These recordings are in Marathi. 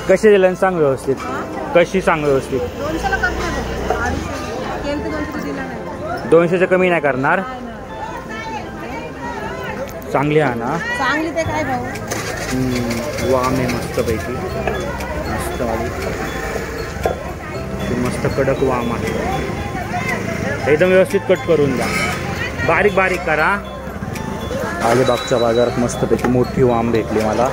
कशी दिलं सांग व्यवस्थित, कशी सांग व्यवस्थित. 200च्या कमी नाही करणार. चांगली आहे ना, चांगली ते काय भाऊ. वाम आहे मस्त पैकी, मस्त वाली, मस्त कडक वाम आहे. एकदम व्यवस्थित कट करून द्या, बारीक बारीक करा. अलिबागच्या बाजारात मस्तपैकी मोठी वाम भेटली मला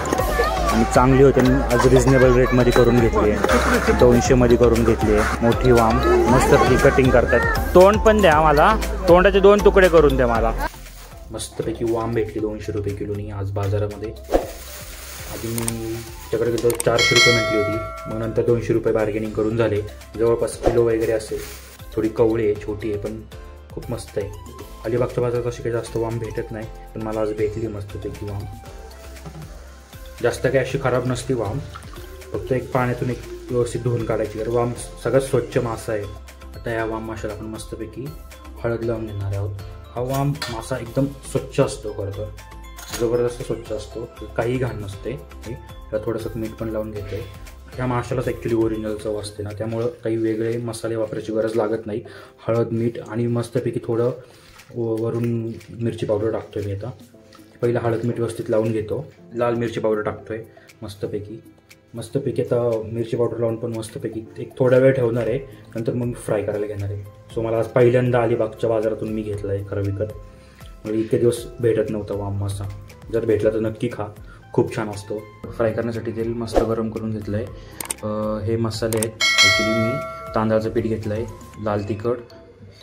आणि चांगली होती. आज रिजनेबल रेटमध्ये करून घेतली आहे, 200मध्ये करून घेतली आहे. मोठी वाम मस्तपैकी कटिंग करतात. तोंड पण द्या मला, तोंडाचे 2 तुकडे करून द्या मला. मस्तपैकी वाम भेटली 200 रुपये किलोनी आज बाजारामध्ये. आधी मी त्याकडे गेलो 400 रुपये म्हटली होती, मग नंतर 200 रुपये बार्गेनिंग करून झाले. जवळपास किलो वगैरे असेल. थोडी कवळी आहे, छोटी आहे, पण खूप मस्त आहे. अलिबागच्या बाजारात अशी काही जास्त वाम भेटत नाही, पण मला आज भेटली मस्तपैकी वाम. जास्त काही अशी खराब नसती वाम, फक्त एक पाण्यातून एक व्यवस्थित धुवून काढायची. तर वाम सगळ्यात स्वच्छ मासा आहे. आता या वाम माशाला आपण मस्तपैकी हळद लावून घेणार आहोत. हा वाम मासा एकदम स्वच्छ असतो, खरं तर जबरदस्त स्वच्छ असतो, काही घाण नसते. त्याला थोडंसं मीठ पण लावून घेतो आहे. ह्या माशालाच ॲक्च्युली ओरिजिनल चव असते ना, त्यामुळं काही वेगळे मसाले वापरायची गरज लागत नाही. हळद, मीठ आणि मस्तपैकी थोडं वरून मिरची पावडर टाकतो आहे मी. आता पहिलं हळद मीठ व्यवस्थित लावून घेतो. लाल मिरची पावडर टाकतो आहे मस्तपैकी आता मिरची पावडर लावून पण मस्तपैकी एक थोडा वेळ ठेवणार आहे. नंतर मग फ्राय करायला घेणार आहे. सो मला आज पहिल्यांदा अलिबागच्या बाजारातून मी घेतला आहे खरं विकत. म्हणजे इतके दिवस भेटत नव्हता वाम मासा. जर भेटला तर नक्की खा, खूप छान असतो. फ्राय करण्यासाठी तेल मस्त गरम करून घेतलं आहे. हे मसाले आहेत. ॲक्च्युली मी तांदळाचं पीठ घेतलं आहे, लाल तिखट,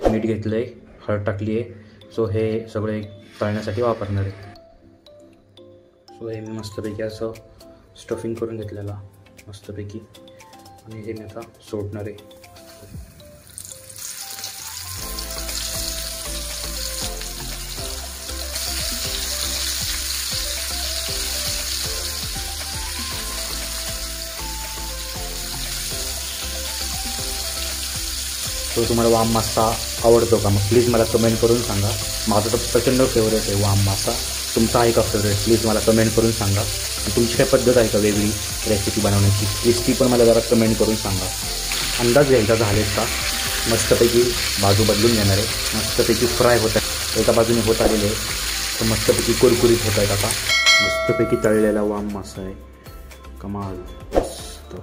मीठ घेतलं आहे, हळद टाकली आहे. सो हे सगळे तळण्यासाठी वापरणार आहे. सो हे मी मस्तपैकी असं स्टफिंग करून घेतलेला मस्तपैकी, आणि हे मी आता सोडणार आहे. तो तुम्हाला वाम मासा आवडतो का? मग प्लीज मला कमेंट करून सांगा. माझं तर प्रचंड फेवरेट आहे वाम मासा. तुमचा आहे का फेवरेट? प्लीज मला कमेंट करून सांगा. आणि तुमची काय पद्धत आहे का वेगळी रेसिपी बनवण्याची? प्लीज ती पण मला जरा कमेंट करून सांगा. अंदाज घ्यायचा झालेत का? मस्तपैकी बाजू बदलून घेणार आहे. मस्तपैकी फ्राय होत आहे, एका बाजूने होत आलेले आहे, तर मस्तपैकी कुरकुरीत होत आहेत. आता मस्तपैकी तळलेला वाम मासा आहे, कमाल मस्त.